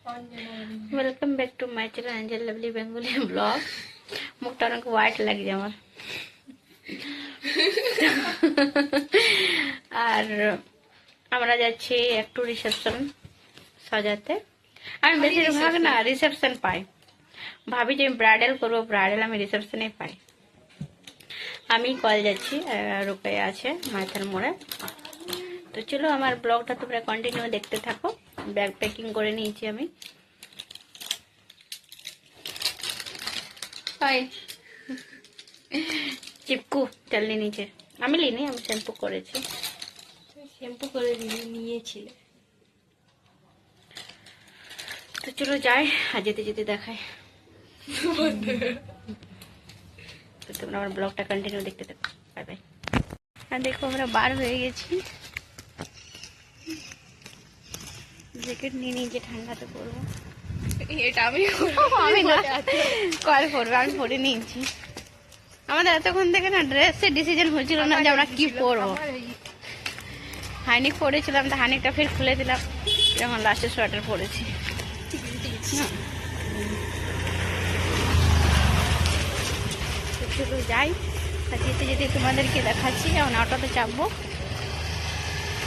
Welcome back to my channel Angel lovely Bengali blog. মুখটা অনেক white লাগছে আমার। আর আমরা যাচ্ছি একটু রিসেপশন সাজাতে। আমি বেশিরভাগ না রিসেপশন পাই, ভাবি যে আমি ব্রাইডাল করবো, ব্রাইডাল আমি রিসেপশনে পাই। আমি কল যাচ্ছি, রূপে আছে মাথার মোড়ে। তো চলো আমার ব্লগটা তোমরা কন্টিনিউ দেখতে থাকো। ব্যাগ প্যাকিং করে নিয়েছি আমি। চিপকু চালনি নিচে আমি লিনি, আমি শ্যাম্পু করেছি। শ্যাম্পু করে নিয়েছিলে। তো চলো যাই, আর যেতে যেতে দেখাই। তো তোমরা আমার ব্লগটা কন্টিনিউ দেখতে থাকো। Bye bye. আর দেখো আমরা বার হয়ে গেছি। জ্যাকেট নিয়ে নিয়েছি, ঠান্ডাতে পরবো। এটা আমি না কল পরবো, আমি পরে নিয়েছি। আমাদের এতক্ষণ থেকে না ড্রেসের ডিসিশন হচ্ছিল না যে আমরা কি পরবো। হাইনিক পরেছিলাম, তো হাইনিকটা ফের খুলে দিলাম, যখন লাস্টে সোয়েটার পরেছি। চলো যাই, আর যেতে যেতে তোমাদেরকে দেখাচ্ছি। এখন অটোতে চাপবো,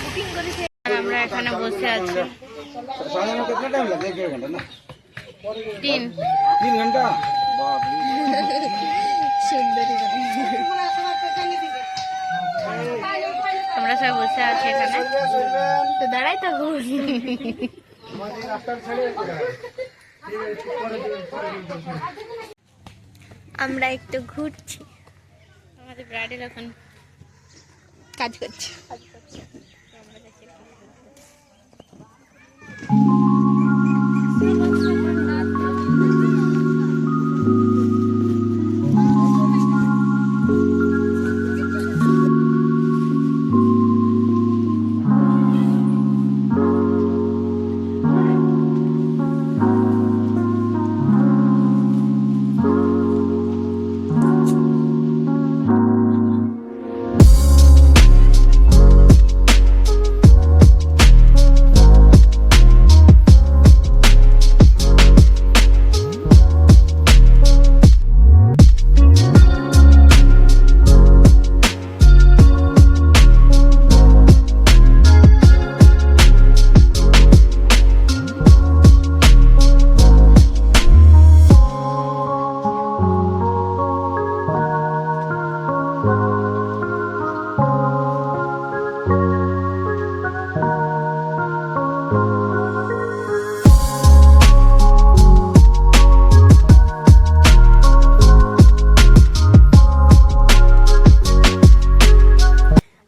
বুকিং করেছি। আর আমরা এখানে বসে আছি। कितना टाइम लगता है? 1.5 घंटा ना? 3 घंटा? আমরা সব বসে আছি এখানে। তো দাঁড়াই থাকো। আমরা একটু ঘুরছি। আমাদের ব্রাইডাল এখন কাজ করছি।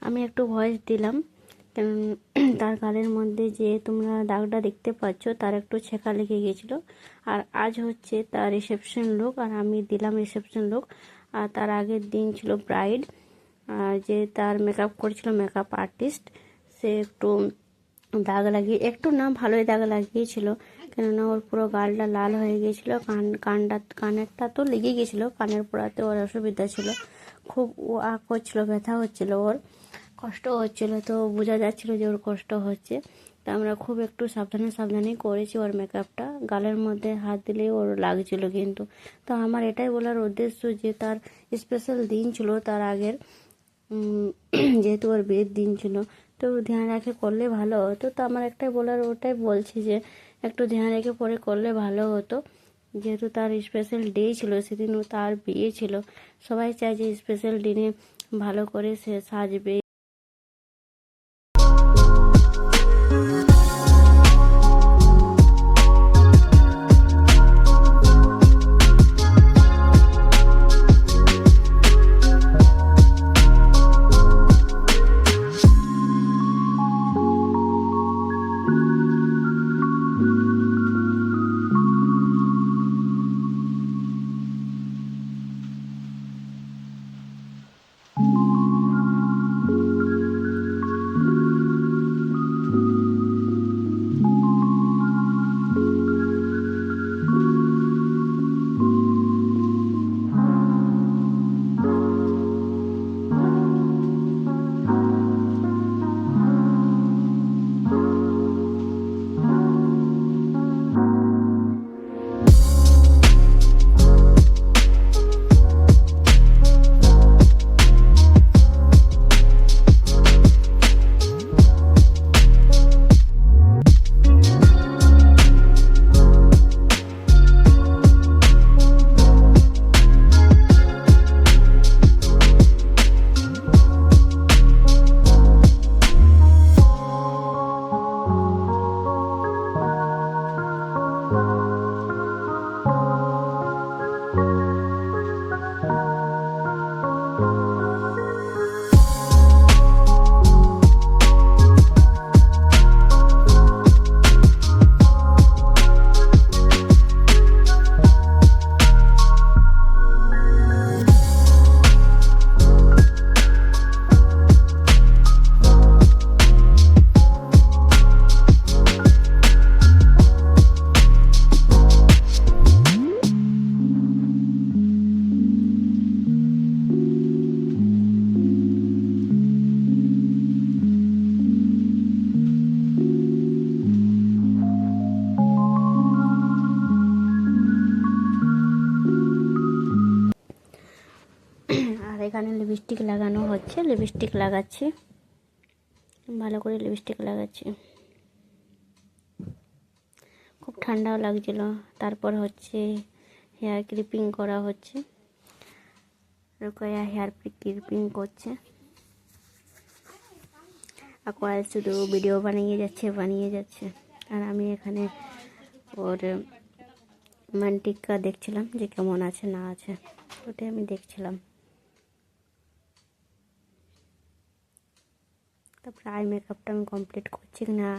আমি একটু ভয়েস দিলাম, কারণ তার গালের মধ্যে যে তোমরা দাগটা দেখতে পাচ্ছ তার একটু ছেঁকা লেগে গিয়েছিল। আর আজ হচ্ছে তার রিসেপশন লুক, আর আমি দিলাম রিসেপশন লুক। আর তার আগের দিন ছিল ব্রাইড, আর যে তার মেকআপ করেছিল মেকআপ আর্টিস্ট, সে একটু দাগ লাগিয়ে, একটু না ভালোই দাগ লাগিয়েছিল, কেননা ওর পুরো গালটা লাল হয়ে গিয়েছিল। কানেরটা তো লেগে গিয়েছিল, কানের পোড়াতে ওর অসুবিধা ছিল, খুব ও আঁক করছিল, ব্যথা হচ্ছিল, ওর কষ্ট হচ্ছিল। তো বোঝা যাচ্ছিল যে ওর কষ্ট হচ্ছে। তো আমরা খুব একটু সাবধানেই করেছি ওর মেকআপটা। গালের মধ্যে হাত দিলেই ওর লাগছিল কিন্তু। তো আমার এটাই বলার উদ্দেশ্য যে তার স্পেশাল দিন ছিল তার আগের, যেহেতু ওর বিয়ের দিন ছিল, তো ধ্যান রেখে করলে ভালো হতো। তো আমার একটাই বলার, ওটাই বলছি যে একটু ধ্যান রেখে পরে করলে ভালো হতো, যেহেতু তার স্পেশাল ডে ছিল, সেদিন তার বিয়ে ছিল। সবাই চায় যে স্পেশাল দিনে ভালো করে সে সাজবে। লিপস্টিক লাগানো হচ্ছে, লিপস্টিক লাগাচ্ছি, ভালো করে লিপস্টিক লাগাচ্ছি। খুব ঠান্ডাও লাগছিল। তারপর হচ্ছে হেয়ার ক্লিপিং করা হচ্ছে, রোকেয়া হেয়ার ক্লিপিং করছে। আকোয়াল শুধু ভিডিও বানিয়ে যাচ্ছে। আর আমি এখানে ওর মান্টিকা দেখছিলাম যে কেমন আছে না আছে, ওটাই আমি দেখছিলাম। তারপরে আই মেকআপটা আমি কমপ্লিট করছি না,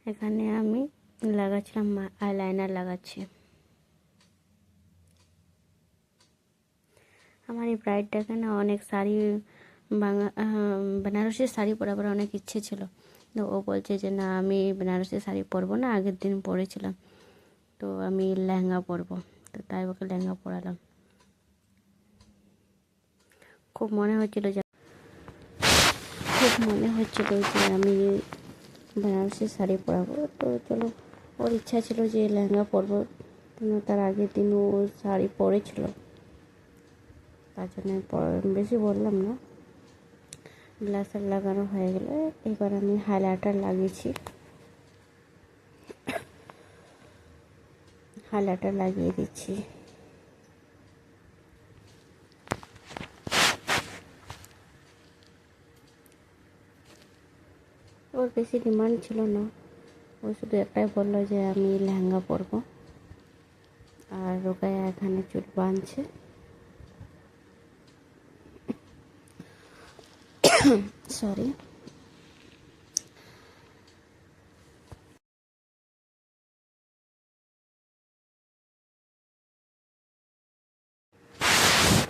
এখানে আমি লাগাচ্ছিলাম আইলাইনার লাগাচ্ছি। আমার এই ব্রাইডটাকে না অনেক শাড়ি বেনারসি শাড়ি পরাবার অনেক ইচ্ছে ছিল, তো ও বলছে যে না আমি বেনারসি শাড়ি পরবো না, আগের দিন পরেছিলাম, তো আমি লেহেঙ্গা পরবো। তো তাই ওকে লেহেঙ্গা পরালাম। খুব মনে হচ্ছিল যে আমি বেনারসি শাড়ি পরাবো, তো চলো ওর ইচ্ছা ছিল যে লেহেঙ্গা পরবো, কিন্তু তার আগের দিন ও শাড়ি পরেছিল, তার জন্য বেশি বললাম না। ব্লাশার লাগানো হয়ে গেলে এবার আমি হাইলাইটার লাগিয়েছি, হাইলাইটার লাগিয়ে দিচ্ছি। ওর বেশি ডিমান্ড ছিল না, ও শুধু একটাই বললো যে আমি লেহেঙ্গা পরবো। আর রোকেয়া এখানে চুল বাঁধছে। সরি।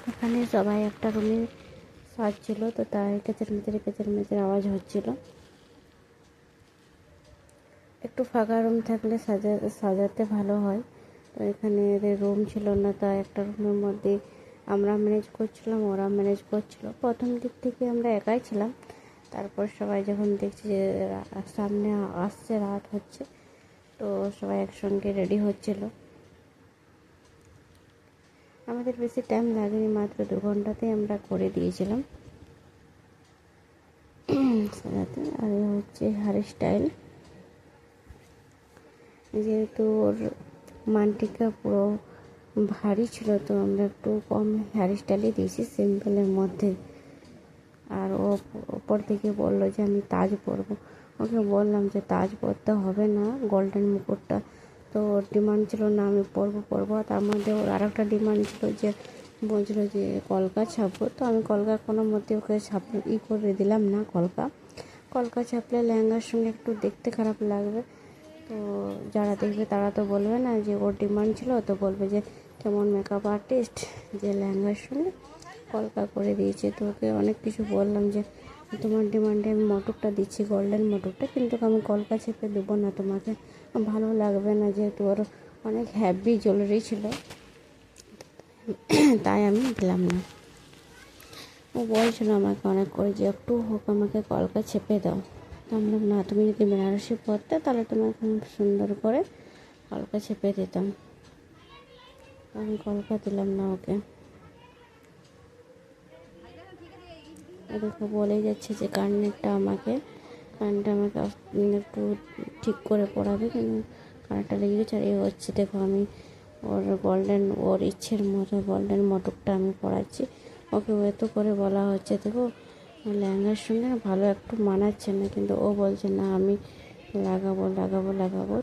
এখানে সবাই একটা রুমে সাজছিল, তো তাই কেচের মেচের আওয়াজ হচ্ছিল। একটু ফাঁকা রুম থাকলে সাজাতে ভালো হয়, তো এখানে এদের রুম ছিল না, তাই একটা রুমের মধ্যে আমরা ম্যানেজ করছিলাম, ওরা ম্যানেজ করছিল। প্রথম দিক থেকে আমরা একাই ছিলাম, তারপর সবাই যখন দেখছি যে সামনে আসছে, রাত হচ্ছে, তো সবাই একসঙ্গে রেডি হচ্ছিল। আমাদের বেশি টাইম লাগেনি, মাত্র 2 ঘন্টাতেই আমরা করে দিয়েছিলাম সাজাতে। আর এই হচ্ছে হেয়ার স্টাইল। যেহেতু ওর মান্টিকা পুরো ভারী ছিল, তো আমরা একটু কম হেয়ার স্টাইলই দিয়েছি, সিম্পলের মধ্যে। আর ও ওপর থেকে বললো যে আমি তাজ পরবো। ওকে বললাম যে তাজ পরতে হবে না, গোল্ডেন মুকুটটা। তো ওর ডিমান্ড ছিল না আমি পরবো। তার মধ্যে ওর আর একটা ডিমান্ড ছিল যে বলছিল যে কলকা ছাপবো, তো আমি কলকা কোনো মধ্যে ওকে করে দিলাম না। কলকা ছাপলে লেহেঙ্গার সঙ্গে একটু দেখতে খারাপ লাগবে, তো যারা দেখবে তারা তো বলবে না যে ওর ডিমান্ড ছিল, তো বলবে যে কেমন মেকআপ আর্টিস্ট যে লেহেঙ্গার সঙ্গে কলকা করে দিয়েছে। তো ওকে অনেক কিছু বললাম যে তোমার ডিমান্ডে আমি মটকটা দিচ্ছি, গোল্ডেন মটকটা, কিন্তু আমি কলকা চেপে দেবো না, তোমাকে ভালো লাগবে না, যেহেতু ওর অনেক হ্যাভি জুয়েলারি ছিল, তাই আমি দিলাম না। ও বলছিল আমাকে অনেক করে যে একটু হোক আমাকে কলকা চেপে দাও। তো আমি বললাম না, তুমি যদি বেনারসি পরতে তাহলে তোমাকে খুব সুন্দর করে কলকা চেপে দিতাম, আমি কলকা দিলাম না ওকে। দেখো বলেই যাচ্ছে যে কানেরটা আমাকে একটু ঠিক করে পরাবে, কিন্তু কানেরটা লেগে গেছে। আর এই হচ্ছে দেখো আমি ওর ইচ্ছের মতো গোল্ডেন মটকটা আমি পরাচ্ছি ওকে। এত করে বলা হচ্ছে, দেখো লেহেঙ্গার সঙ্গে ভালো একটু মানাচ্ছে না, কিন্তু ও বলছে না আমি লাগাবো।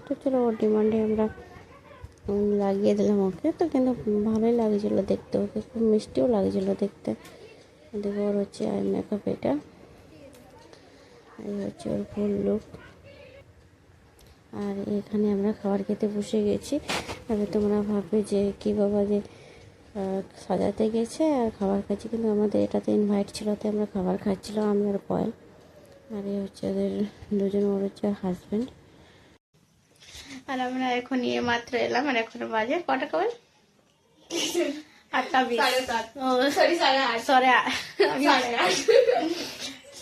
তো চলো ওর ডিমান্ডে আমরা লাগিয়ে দিলাম ওকে। তো কিন্তু ভালোই লাগছিলো দেখতে, ওকে খুব মিষ্টিও লাগছিলো দেখতে। দেখো ওর হচ্ছে আই মেকআপ, এটা এই হচ্ছে ওর ফুল লুক। আর এখানে আমরা খাবার খেতে বসে গেছি। তবে তোমরা ভাববে যে কী বাবা যে সাজাতে গেছে আর খাবার খাচ্ছি, কিন্তু আমাদের এটাতে ইনভাইট ছিল, তাই আমরা খাবার খাচ্ছিলাম আমি আর কয়েল। আর এই হচ্ছে ওদের দুজন, ওর হচ্ছে হাজব্যান্ড। আর আমরা এখন মাত্র এলাম, আর এখন বাজে কটা কবেল 8:20, ও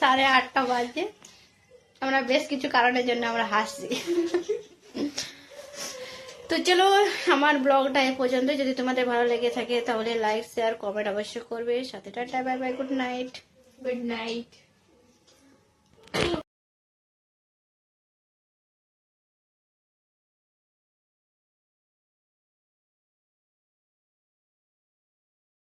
সাড়ে 8টা বাজে। আমরা বেশ কিছু কারণের জন্য আমরা হাসছি। তো চলো আমার ব্লগটা এ পর্যন্ত। যদি তোমাদের ভালো লেগে থাকে তাহলে লাইক শেয়ার কমেন্ট অবশ্যই করবে। সাথে tata, bye bye, good night. Good night.